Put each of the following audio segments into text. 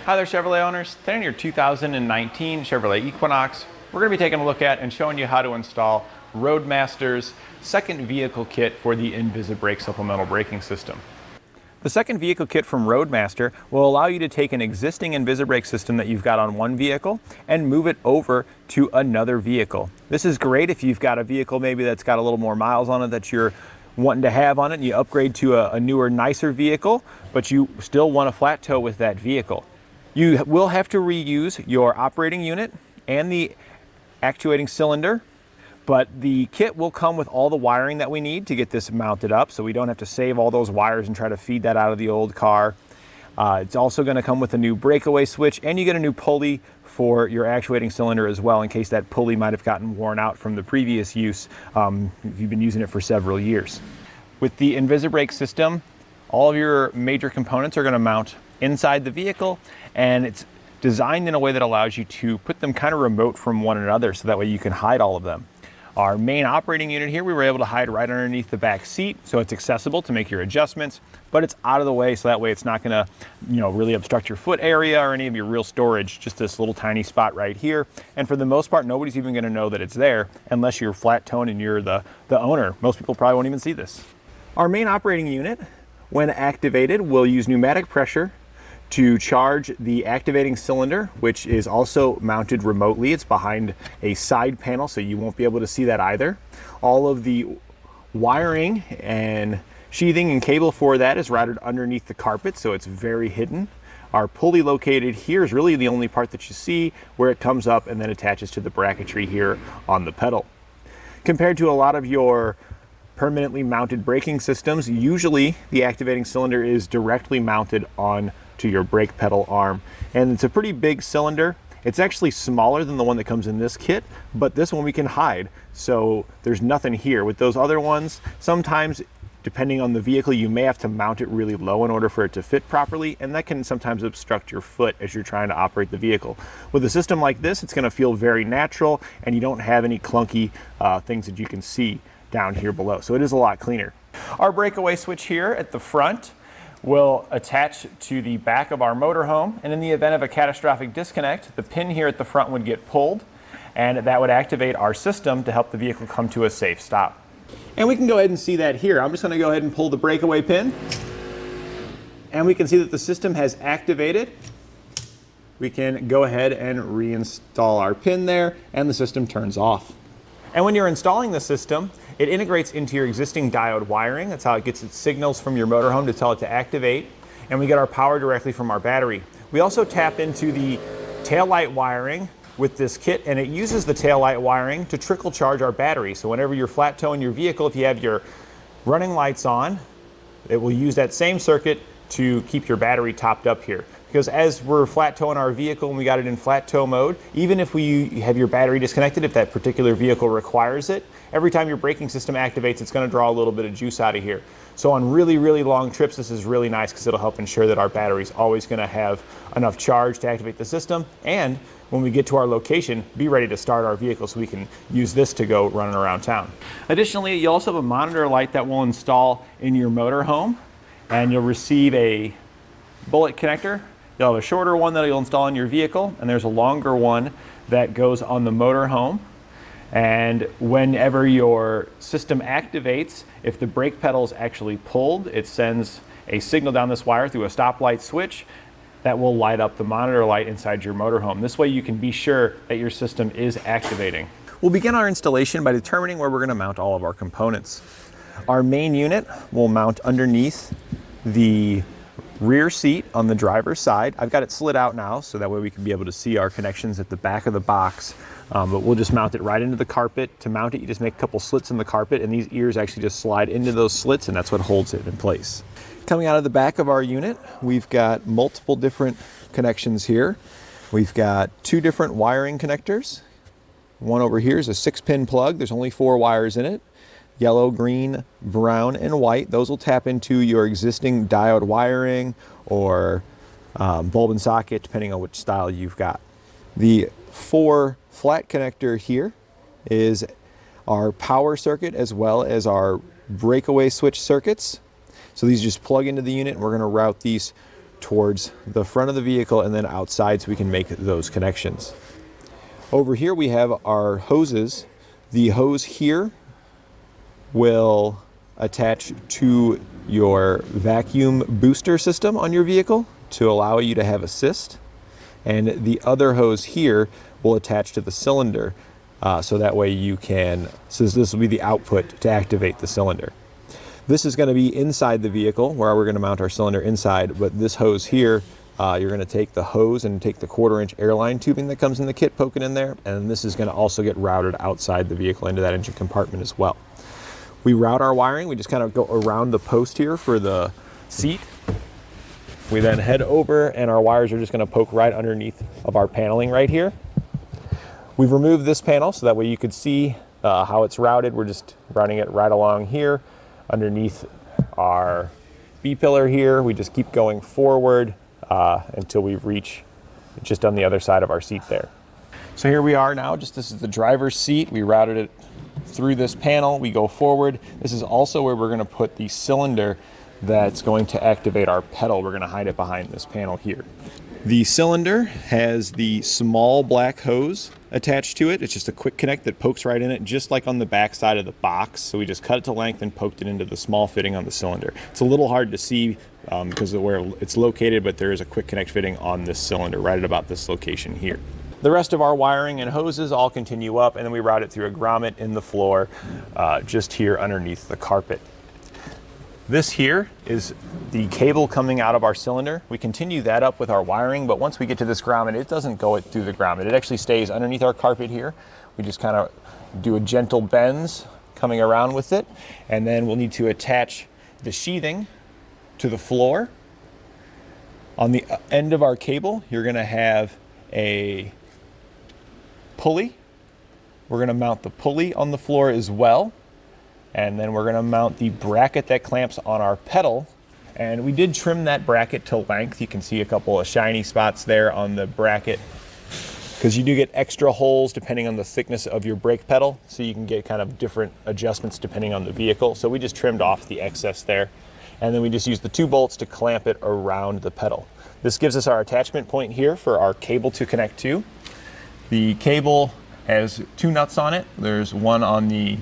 Hi there, Chevrolet owners. Today in your 2019 Chevrolet Equinox, we're going to be taking a look at and showing you how to install Roadmaster's second vehicle kit for the Invisibreak supplemental braking system. The second vehicle kit from Roadmaster will allow you to take an existing Invisibreak system that you've got on one vehicle and move it over to another vehicle. This is great if you've got a vehicle maybe that's got a little more miles on it that you're wanting to have on it, and you upgrade to a newer, nicer vehicle, but you still want a flat tow with that vehicle. You will have to reuse your operating unit and the actuating cylinder, but the kit will come with all the wiring that we need to get this mounted up, so we don't have to save all those wires and try to feed that out of the old car. It's also going to come with a new breakaway switch, and you get a new pulley for your actuating cylinder as well, in case that pulley might have gotten worn out from the previous use if you've been using it for several years. With the Invisibreak system, all of your major components are going to mount inside the vehicle, and it's designed in a way that allows you to put them kind of remote from one another, so that way you can hide all of them. Our main operating unit here, we were able to hide right underneath the back seat, so it's accessible to make your adjustments, but it's out of the way, so that way it's not gonna, really obstruct your foot area or any of your real storage, just this little tiny spot right here. And for the most part, nobody's even gonna know that it's there unless you're flat tone and you're the owner. Most people probably won't even see this. Our main operating unit, when activated, will use pneumatic pressure to charge the activating cylinder, which is also mounted remotely. It's behind a side panel, so you won't be able to see that either. All of the wiring and sheathing and cable for that is routed underneath the carpet, so it's very hidden. Our pulley located here is really the only part that you see, where it comes up and then attaches to the bracketry here on the pedal. Compared to a lot of your permanently mounted braking systems, usually the activating cylinder is directly mounted on to your brake pedal arm, and it's a pretty big cylinder. It's actually smaller than the one that comes in this kit, but this one we can hide, so there's nothing here. With those other ones, sometimes depending on the vehicle, you may have to mount it really low in order for it to fit properly, and that can sometimes obstruct your foot as you're trying to operate the vehicle. With a system like this, it's going to feel very natural, and you don't have any clunky things that you can see down here below, so it is a lot cleaner. Our breakaway switch here at the front will attach to the back of our motorhome, and in the event of a catastrophic disconnect, the pin here at the front would get pulled, and that would activate our system to help the vehicle come to a safe stop. And we can go ahead and see that here. I'm just going to go ahead and pull the breakaway pin, and we can see that the system has activated. We can go ahead and reinstall our pin there, and the system turns off. And when you're installing the system, it integrates into your existing diode wiring. That's how it gets its signals from your motorhome to tell it to activate. And we get our power directly from our battery. We also tap into the taillight wiring with this kit, and it uses the taillight wiring to trickle charge our battery. So whenever you're flat towing your vehicle, if you have your running lights on, it will use that same circuit to keep your battery topped up here. Because as we're flat towing our vehicle and we got it in flat tow mode, even if we have your battery disconnected, if that particular vehicle requires it, every time your braking system activates, it's going to draw a little bit of juice out of here. So on really, really long trips, this is really nice because it'll help ensure that our battery is always going to have enough charge to activate the system. And when we get to our location, be ready to start our vehicle so we can use this to go running around town. Additionally, you also have a monitor light that will install in your motorhome, and you'll receive a bullet connector. You'll have a shorter one that you'll install in your vehicle, and there's a longer one that goes on the motorhome. And whenever your system activates, if the brake pedal is actually pulled, it sends a signal down this wire through a stoplight switch that will light up the monitor light inside your motorhome. This way you can be sure that your system is activating. We'll begin our installation by determining where we're going to mount all of our components. Our main unit will mount underneath the rear seat on the driver's side. I've got it slid out now, so that way we can be able to see our connections at the back of the box. But we'll just mount it right into the carpet. To mount it, you just make a couple slits in the carpet, and these ears actually just slide into those slits, and that's what holds it in place. Coming out of the back of our unit, we've got multiple different connections here. We've got two different wiring connectors. One over here is a 6-pin plug. There's only 4 wires in it. Yellow, green, brown, and white. Those will tap into your existing diode wiring or bulb and socket, depending on which style you've got. The 4 flat connector here is our power circuit as well as our breakaway switch circuits. So these just plug into the unit, and we're going to route these towards the front of the vehicle and then outside so we can make those connections. Over here we have our hoses. The hose here will attach to your vacuum booster system on your vehicle to allow you to have assist. And the other hose here will attach to the cylinder so that way you can, so this will be the output to activate the cylinder. This is going to be inside the vehicle where we're going to mount our cylinder inside, but this hose here, you're going to take the hose and take the 1/4-inch Airline tubing that comes in the kit, poke it in there, and this is going to also get routed outside the vehicle into that engine compartment as well. We route our wiring, we just kind of go around the post here for the seat. We then head over and our wires are just going to poke right underneath of our paneling right here. We've removed this panel so that way you could see how it's routed. We're just routing it right along here underneath our B-pillar here. We just keep going forward until we reach just on the other side of our seat there. So here we are now, this is the driver's seat. We routed it through this panel, we go forward. This is also where we're going to put the cylinder that's going to activate our pedal. We're going to hide it behind this panel here. The cylinder has the small black hose attached to it. It's just a quick connect that pokes right in it, just like on the back side of the box. So we just cut it to length and poked it into the small fitting on the cylinder. It's a little hard to see because of where it's located, but there is a quick connect fitting on this cylinder right at about this location here. The rest of our wiring and hoses all continue up, and then we route it through a grommet in the floor just here underneath the carpet. This here is the cable coming out of our cylinder. We continue that up with our wiring, but once we get to this grommet, it doesn't go through the grommet. It actually stays underneath our carpet here. We just kind of do a gentle bends coming around with it, and then we'll need to attach the sheathing to the floor. On the end of our cable, you're gonna have a pulley. We're going to mount the pulley on the floor as well, and then we're going to mount the bracket that clamps on our pedal. And we did trim that bracket to length. You can see a couple of shiny spots there on the bracket because you do get extra holes depending on the thickness of your brake pedal, so you can get kind of different adjustments depending on the vehicle. So we just trimmed off the excess there, and then we just used the 2 bolts to clamp it around the pedal. This gives us our attachment point here for our cable to connect to. The cable has 2 nuts on it. There's one on the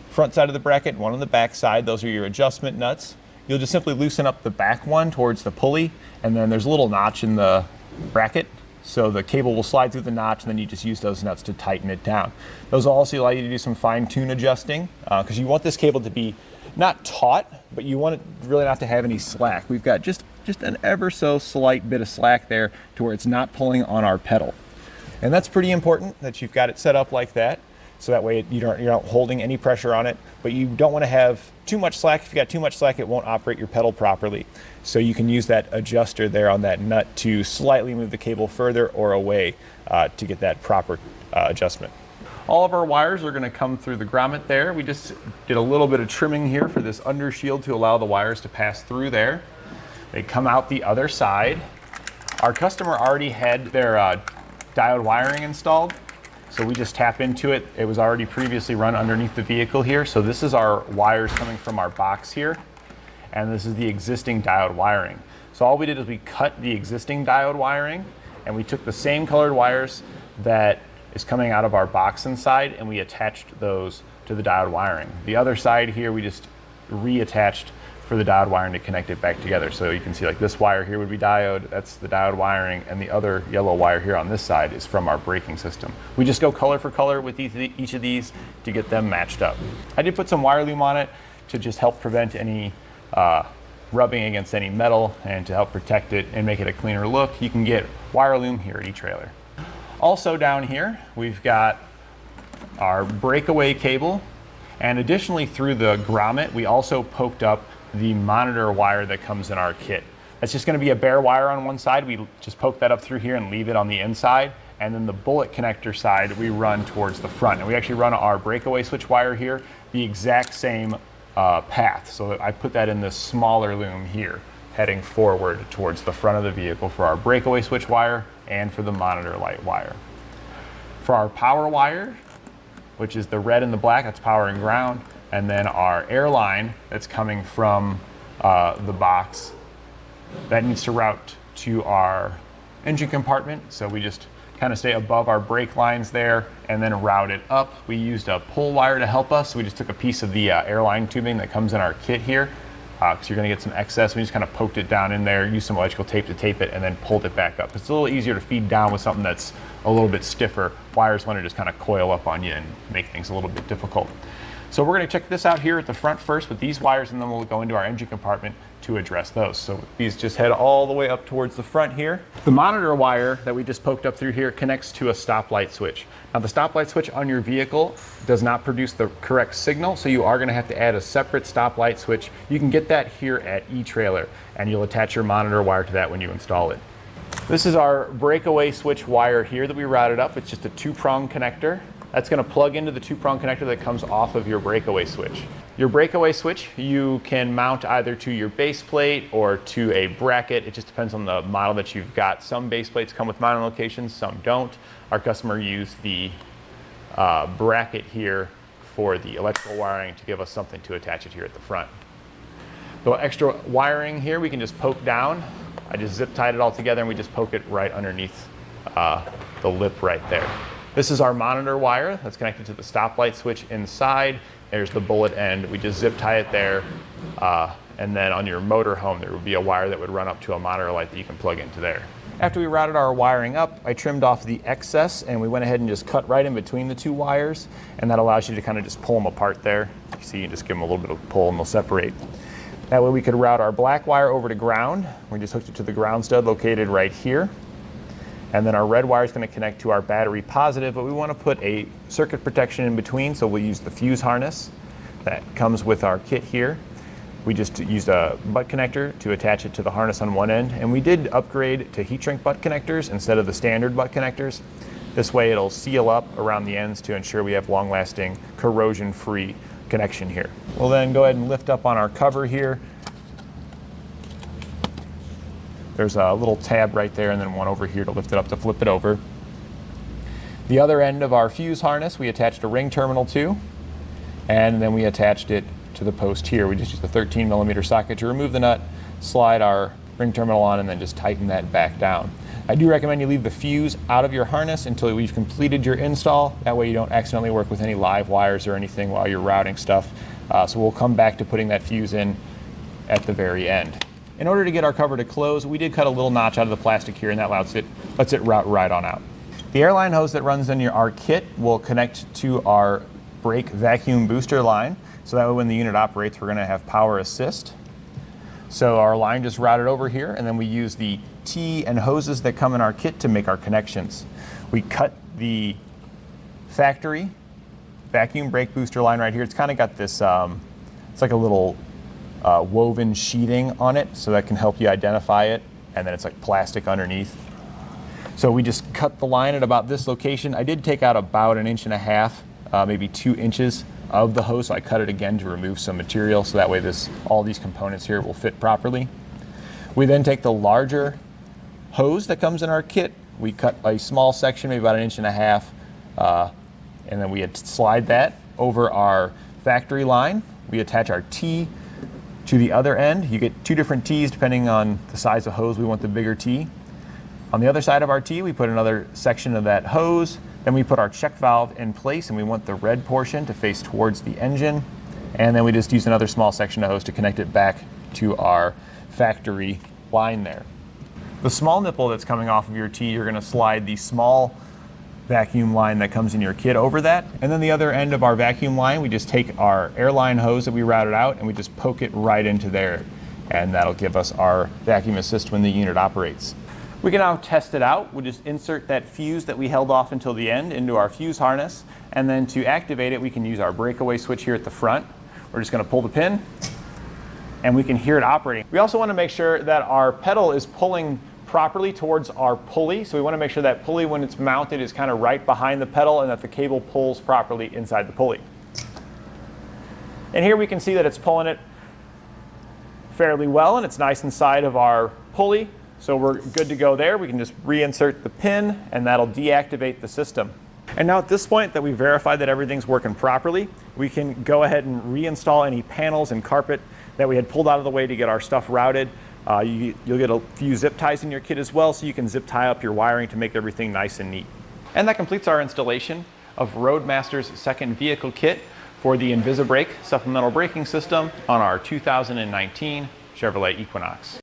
front side of the bracket, one on the back side. Those are your adjustment nuts. You'll just simply loosen up the back one towards the pulley, and then there's a little notch in the bracket, so the cable will slide through the notch, and then you just use those nuts to tighten it down. Those will also allow you to do some fine-tune adjusting because you want this cable to be not taut, but you want it really not to have any slack. We've got just an ever so slight bit of slack there to where it's not pulling on our pedal. And that's pretty important that you've got it set up like that, so that way you're not holding any pressure on it, but you don't want to have too much slack. If you got too much slack, it won't operate your pedal properly. So you can use that adjuster there on that nut to slightly move the cable further or away to get that proper adjustment. All of our wires are going to come through the grommet there. We just did a little bit of trimming here for this under shield to allow the wires to pass through there. They come out the other side. Our customer already had their diode wiring installed, so we just tap into it. It was already previously run underneath the vehicle here. So this is our wires coming from our box here, and this is the existing diode wiring. So all we did is we cut the existing diode wiring, and we took the same colored wires that is coming out of our box inside, and we attached those to the diode wiring. The other side here, we just reattached for the diode wiring to connect it back together. So you can see like this wire here would be diode, that's the diode wiring, and the other yellow wire here on this side is from our braking system. We just go color for color with each of these to get them matched up. I did put some wire loom on it to just help prevent any rubbing against any metal and to help protect it and make it a cleaner look. You can get wire loom here at eTrailer. Also down here, we've got our breakaway cable, and additionally through the grommet, we also poked up the monitor wire that comes in our kit. That's just going to be a bare wire on one side. We just poke that up through here and leave it on the inside, and then the bullet connector side we run towards the front. And we actually run our breakaway switch wire here the exact same path. So I put that in this smaller loom here, heading forward towards the front of the vehicle for our breakaway switch wire and for the monitor light wire. For our power wire, which is the red and the black, that's power and ground, and then our Airline that's coming from the box That needs to route to our engine compartment, so we just kind of stay above our brake lines there and then route it up. We used a pull wire to help us. We just took a piece of the airline tubing that comes in our kit here, because you're going to get some excess. We just kind of poked it down in there, used some electrical tape to tape it, and then pulled it back up. It's a little easier to feed down with something that's a little bit stiffer. Wires want to just kind of coil up on you and make things a little bit difficult. So we're going to check this out here at the front first with these wires, and then we'll go into our engine compartment to address those. So these just head all the way up towards the front here. The monitor wire that we just poked up through here connects to a stoplight switch. Now the stoplight switch on your vehicle does not produce the correct signal, so you are going to have to add a separate stoplight switch. You can get that here at eTrailer, and you'll attach your monitor wire to that when you install it. This is our breakaway switch wire here that we routed up. It's just a 2-prong connector. That's going to plug into the 2-prong connector that comes off of your breakaway switch. Your breakaway switch you can mount either to your base plate or to a bracket. It just depends on the model that you've got. Some base plates come with mounting locations, some don't. Our customer used the bracket here for the electrical wiring to give us something to attach it here at the front. The extra wiring here we can just poke down. I just zip tied it all together and we just poke it right underneath the lip right there. This is our monitor wire that's connected to the stoplight switch inside. There's the bullet end. We just zip tie it there. And then on your motor home, there would be a wire that would run up to a monitor light that you can plug into there. After we routed our wiring up, I trimmed off the excess and we went ahead and just cut right in between the two wires. And that allows you to kind of just pull them apart there. You see, you just give them a little bit of a pull and they'll separate. That way we could route our black wire over to ground. We just hooked it to the ground stud located right here. And then our red wire is going to connect to our battery positive, but we want to put a circuit protection in between, so we'll use the fuse harness that comes with our kit here. We just used a butt connector to attach it to the harness on one end, and we did upgrade to heat shrink butt connectors instead of the standard butt connectors. This way it'll seal up around the ends to ensure we have long-lasting, corrosion-free connection here. We'll then go ahead and lift up on our cover here. There's a little tab right there and then one over here to lift it up to flip it over. The other end of our fuse harness we attached a ring terminal to, and then we attached it to the post here. We just used a 13mm socket to remove the nut, slide our ring terminal on, and then just tighten that back down. I do recommend you leave the fuse out of your harness until we've completed your install. That way you don't accidentally work with any live wires or anything while you're routing stuff. So we'll come back to putting that fuse in at the very end. In order to get our cover to close, we did cut a little notch out of the plastic here, and that lets it route right on out. The airline hose that runs in our kit will connect to our brake vacuum booster line, so that way when the unit operates, we're going to have power assist. So our line just routed over here, and then we use the T and hoses that come in our kit to make our connections. We cut the factory vacuum brake booster line right here. It's kind of got this, it's like a little woven sheething on it, so that can help you identify it, and then it's like plastic underneath. So we just cut the line at about this location. I did take out about 1.5 inches, maybe 2 inches of the hose, so I cut it again to remove some material, so that way all these components here will fit properly. We then take the larger hose that comes in our kit. We cut a small section, maybe about 1.5 inches, and then we slide that over our factory line. We attach our T to the other end. You get 2 different T's depending on the size of hose. We want the bigger T. On the other side of our T, we put another section of that hose. Then we put our check valve in place, and we want the red portion to face towards the engine. And then we just use another small section of hose to connect it back to our factory line there. The small nipple that's coming off of your T, you're going to slide the small vacuum line that comes in your kit over that. And then the other end of our vacuum line, we just take our airline hose that we routed out and we just poke it right into there. And that'll give us our vacuum assist when the unit operates. We can now test it out. We'll just insert that fuse that we held off until the end into our fuse harness. And then to activate it, we can use our breakaway switch here at the front. We're just going to pull the pin and we can hear it operating. We also want to make sure that our pedal is pulling properly towards our pulley. So we want to make sure that pulley, when it's mounted, is kind of right behind the pedal and that the cable pulls properly inside the pulley. And here we can see that it's pulling it fairly well and it's nice inside of our pulley. So we're good to go there. We can just reinsert the pin and that'll deactivate the system. And now at this point that we verified that everything's working properly, we can go ahead and reinstall any panels and carpet that we had pulled out of the way to get our stuff routed. You'll get a few zip ties in your kit as well, so you can zip tie up your wiring to make everything nice and neat. And that completes our installation of Roadmaster's second vehicle kit for the Invisibreak supplemental braking system on our 2019 Chevrolet Equinox.